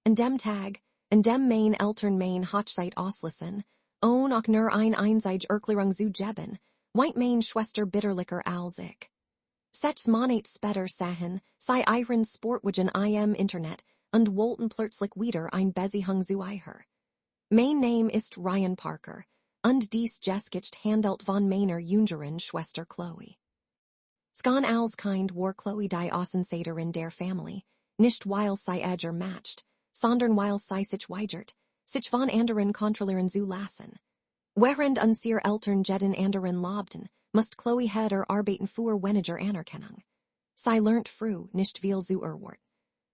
and dem Tag, and dem Meine Eltern Main Hochzeit auslösen, ohne auch nur ein einzige Erklärung zu geben, white Main Schwester Bitterlicker als ich. Sechs Monate später sahen, sei ihren Sportwagen im Internet und wollten plötzlich wieder ein Beziehung zu ihr. Mein Name ist Ryan Parker, und dies Geskicht handelt von meiner jüngeren Schwester Chloe. Skan als Kind war Chloe die Außenseiterin der Familie, nicht weil sie Edger matcht, sondern weil sie sich weigert, sich von anderen kontrollieren zu lassen. Während unsere Eltern jeden anderen lobten, musst Chloe heder arbeiten für weniger Anerkennung. Sie lernt früh nicht viel zu erwarten.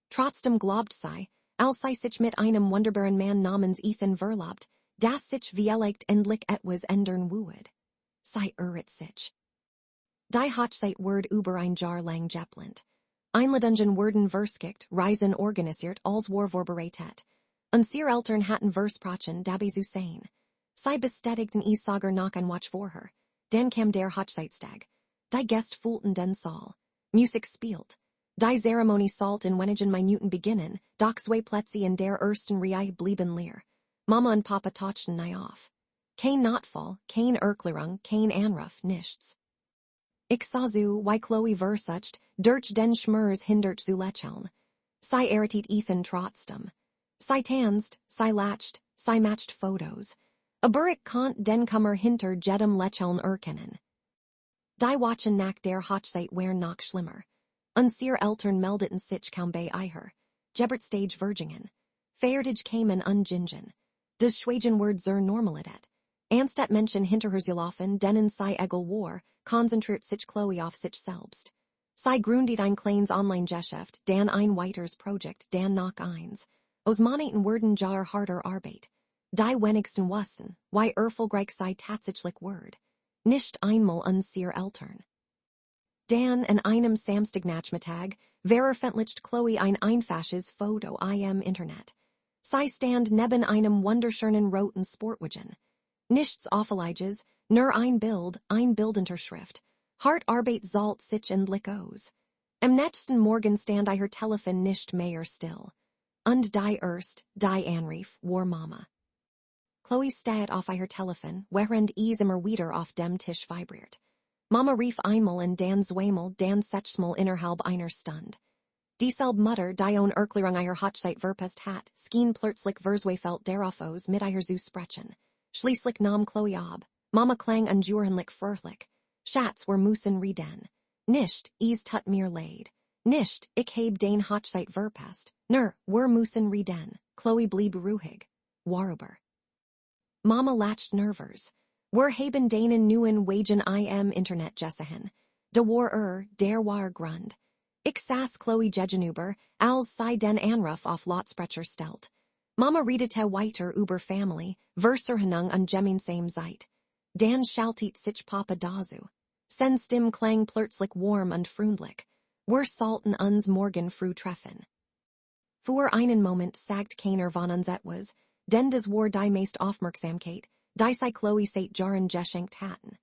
Trotzdem glaubt sie, als sie sich mit einem wunderbaren Mann namens Ethan verlobt, dass sich vielleicht endlich etwas ändern würde. Sie irrt sich. Die Hochzeit wird über ein Jahr lang geplant. Einladungen wurden verskickt, Reisen organisiert, als war vorbereitet. Unsere Eltern hatten versprochen, dabei zu sein. Sie bestätigten es sogar noch ein Watch vor her. Dann kam der Hochzeitstag. Die Gäste füllten den Saal. Musik spielt. Die Zeremonie sollte in wenigen Minuten beginnen, doch zwei Plätze in der ersten Reihe blieben leer. Mama und Papa tauchten nie auf. Kein Notfall, kein Erklärung, kein Anruf, nichts. Ich sah zu, wie Chloe versucht, durch den Schmerz hindert zu lächeln. Sie irritiert Ethan trotzdem. Sie tanzt, sie lacht, sie matcht Fotos. Aber ich konnt den Kummer hinter jedem Lächeln erkennen. Die Watchen nach der Hochzeit waren noch schlimmer. Unsere Eltern meldeten sich kaum bei ihr. Gebert Stage Virgingen. Fertig kamen ungingen. Das Schweigen wird zur Normalität. Anstatt Menschen hinter sie laufen, denen sie egal war, konzentriert sich Chloe auf sich selbst. Sie gründet ein kleines Online-Geschäft, dann ein weiteres Projekt, dann noch eins. Aus Monaten wurden jar harder Arbeit. Die wenigsten wussten, wie erfolgreich sie tatsächlich wird. Nicht einmal unsere Eltern. Dann an einem Samstagnachmittag veröffentlicht Chloe ein einfaches Foto im Internet. Sie stand neben einem wunderschönen roten Sportwagen. Nichts Auffälliges, nur ein Bildunterschrift. Hart Arbeit zahlt sich endlich aus. Am nächsten Morgen stand ihr Telefon nicht mehr still. Und die Anruf war Mama. Chloe steht auf ihr Telefon, während es immer wieder auf dem Tisch vibriert. Mama rief einmal und dann zweimal, dann sechsmal innerhalb einer Stunde. Dieselbe Mutter, die ohne Erklärung ihre Hochzeit verpasst hat, schien plötzlich verzweifelt darauf aus, mit ihr zu sprechen. Schließlich nahm Chloe ab. Mama klang unjurhenlich fröhlich. Schatz, wir müssen reden. Nicht, es tut mir leid. Nicht, ich hab den Hochzeit verpasst. Wir müssen reden. Chloe blieb ruhig. Worüber? Mama lacht nervös. Wir haben den neuen Wagen im Internet gesehen. Der war Grund. Ich saß Chloe gegenüber, als sie den Anruf auf Lautsprecher stellt. Mama redete weiter über Family, Verserhennung und gemeinsame Zeit. Dann schaltet sich Papa dazu. Sein Stimme klang plötzlich warm und freundlich. Wir sollten uns morgen früh treffen. Für einen Moment sagt keiner von uns etwas, denn das war die meist Aufmerksamkeit, die sie Chloe seit Jahren geschenkt hatten.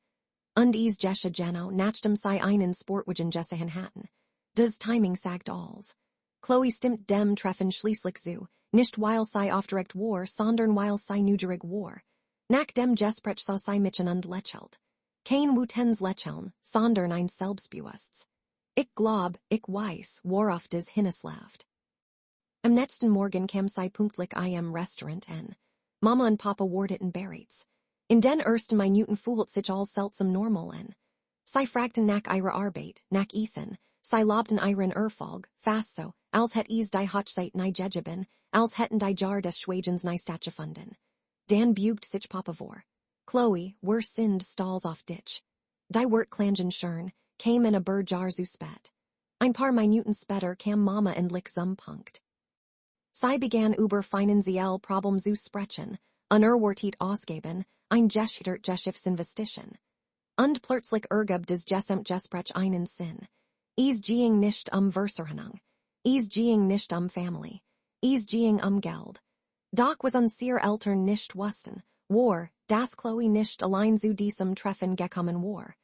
Und es geschah genau, nachdem sie einen Sportwagen gesehen hatten. Das Timing sagt alles. Chloe stimmt dem Treffen schließlich zu, nicht weil sie aufgeregt war, sondern weil sie neugierig war. Nach dem Gespräch sah sie miteinander lächelt. Kein Wutens lächeln, sondern ein Selbstbewusstsein. Ich glaub, ich weiß, worauf das hinausläuft. Am nächsten Morgen kam sie pünktlich im Restaurant an. Mama und Papa warteten bereits. In den ersten Minuten fühlt sich alles seltsam normal an. Sie fragten nach ihrer Arbeit, nach Ethan. Sie lobten ihren Erfolg, fast so, als hätt es die Hochzeit nie gegeben, als hätten die Jar des Schweigens nie stattgefunden. Dann bügt sich Papa vor. Chloe, wir sind stolz auf dich. Die Wort klangen schön, kam in aber Jar zu spät. Ein paar Minuten später kam Mama endlich zum Punkt. Sie begann über finanzielle Problem zu sprechen, unerwartet ausgeben, ein gescheitert Geschäftsinvestition. Und plötzlich ergab das Gesamtgespräch einen Sinn. Es ging nicht Verserhennung. Es ging nicht Family. Es ging Geld. Doch was unsere Eltern nicht wussten, war, dass Chloe nicht allein zu diesem Treffen gekommen war.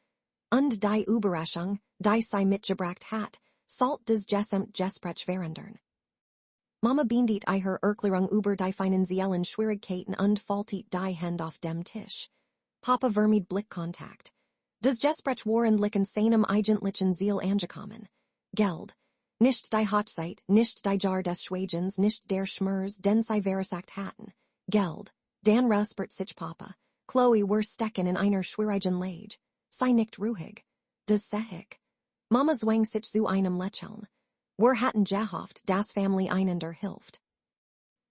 Und die Überraschung, die sie mitgebracht hat, sollte das Gesamtgespräch verändern. Mama beendit I her erklärung über die finanziellen Schwierigkeiten und faultit die Hand auf dem Tisch. Papa vermied Blickkontakt. Das Gespräch waren licken seinem eigentlichen Ziel angekommen. Geld. Nicht die Hochzeit, nicht die Jar des Schweigens, nicht der Schmers, den sie versagt hatten. Geld. Dan ruspert sich Papa. Chloe were stecken in einer schwierigen Lage. Sei nicht ruhig. Das sehig. Mama zwang sich zu einem Lächeln. Wir hatten gehofft, das Family einander hilft.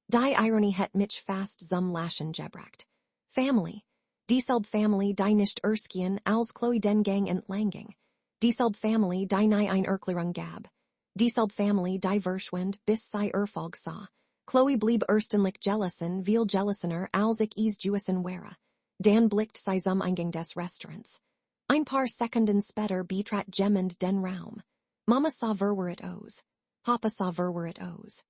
Die Ironie het mich fast zum Lachen gebracht. Family. Dieselbe Family, die nicht erskien, als Chloe den Gang entlanging. Dieselbe Family, die nie ein Erklärung gab. Dieselbe Family, die verschwand, bis sie Erfolg sah. Chloe blieb erstenlich jealousn, viel jealousener, als ich es Jewison wäre. Dan blickt sie zum Eingang des Restaurants. Ein paar Sekunden später betrat jemand den Raum. Mama saw verweret os. Papa saw verweret os.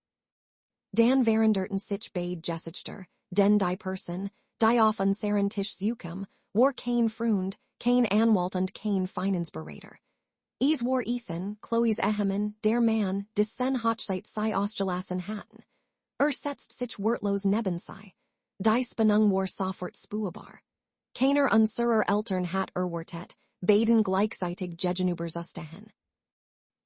Dan veranderten sich beid Gesichter, den die Person, die auf unseren Tisch zukom, war kein Freund, kein Anwalt und kein Finanzberater. Es war Ethan, Chloe's Ehemann, der Mann, dessen Hochzeit sie ausgelassen hatten. Setzt sich wortlos neben sie. Die Spannung war sofort spürbar. Keiner unserer Eltern hat erwartet, beiden gleichzeitig gegenüber zu stehen.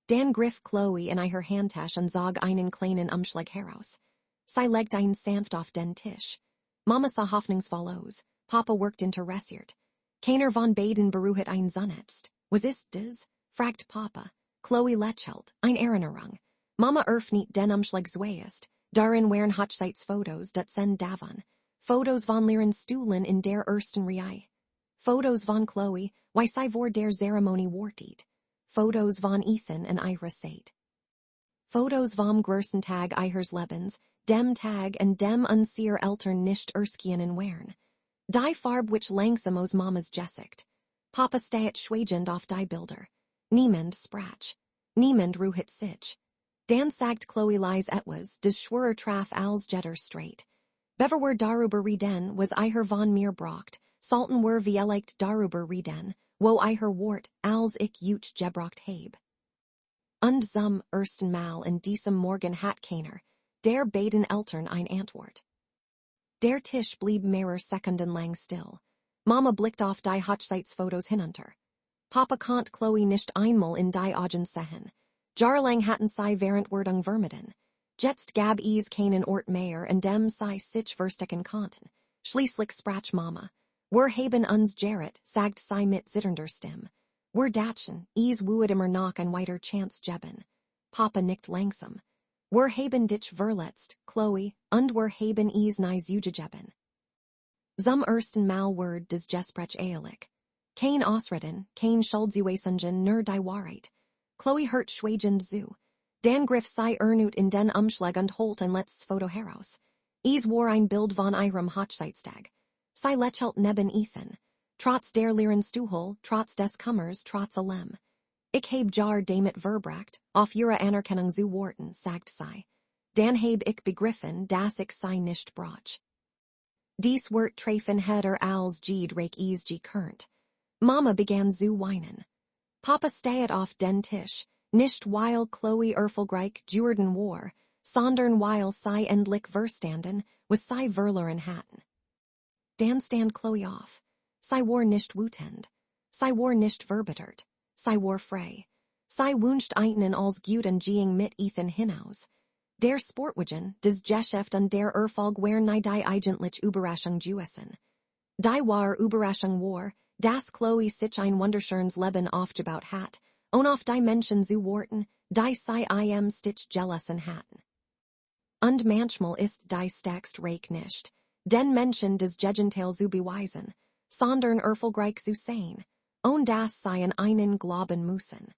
Dan griff Chloe in ihre Handtasche und zog einen kleinen Umschlag heraus. Sie legt ihn sanft auf den Tisch. Mama sah hoffnungsvoll aus. Papa worked interessiert. Keiner von beiden beruhigt ein Zunetzt. Was ist das? Fragt Papa. Chloe lächelt, ein Erinnerung. Mama öffnet den Umschlag zuerst. Darin waren Hochzeitsfotos, dat sen davon. Fotos von lihren Stuhlen in der ersten Reihe. Fotos von Chloe, wie sie vor der Zeremonie wartet. Fotos von Ethan und ihrer Zeit. Fotos vom größten Tag ihres Lebens, dem Tag und dem unserer Eltern nicht erskinen wären. Die Farbe which langsam aus Mamas Gesicht. Papa steht schweigend auf die Bilder. Niemand sprach. Niemand ruhigt sich. Dan sagt Chloe lies etwas, des schwurer traf als jetter straight. Bever were darüber reden, was ihrer von mir brocht, salten were vielleicht darüber reden, wo ihrer wart, als ich juch gebrocht heb. Und zum ersten Mal in diesem Morgen hat keiner, der beiden Eltern ein Antwort. Der Tisch blieb mehrere Sekunden lang still. Mama blickt auf die Hochzeitsfotos hinunter. Papa konnt Chloe nicht einmal in die Augen sehen. Jarlang hatten sie während vermieden. Jetzt gab es keinen Ort mehr, in dem sie sich verstecken konnten. Schließlich sprach Mama. Wir haben uns gerrit, sagt sie mit zitternder Stimme. Wir dachten, es würde immer noch ein weiter Chance geben. Papa nickt langsam. Wir haben dich verletzt, Chloe, und wir haben es nie zugegeben. Zum ersten Mal word des Gespräch ehrlich. Kein Ausreden, kein Schuldzuweisungen, nur die Wahrheit. Chloe hört schweigend zu. Dan griff sie ernut in den Umschlag und holt ein letztes Foto heraus. Es war ein Bild von ihrem Hochzeitstag. Sie lächelt neben Ethan. Trotz der leeren Stuhl, trotz des Kummers, trotz allem. Ich heb jar damit verbracht, auf ihre Anerkennung zu warten, sagt sie. Dan heb ich begriffen, dass ich sie nicht brauch. Dies wird treffen heder als reich es gekurnt. Mama begann zu weinen. Papa steht auf den Tisch, nicht weil Chloe erfolgreich geworden war, sondern weil sie endlich verstanden, was sie verloren hatten. Dan stand Chloe auf. Sie war nicht wütend. Sie war nicht verbittert. Sie war frei. Sie wünscht einen als guten Ging mit Ethan hinaus. Der Sportwagen, des Geschäft und der Erfolg waren nie die eigentlich Überraschung gewesen. Die wahre Überraschung war, dass Chloe sich ein wunderschönes Leben aufgebaut hat, und auf die Menschen zu warten, die sie im Stich gelassen hatten. Und manchmal ist die stärkste Reich nicht, den Menschen des Gegenteil zu beweisen, sondern erfolgreich zu sein, und dass sie an einen glauben müssen.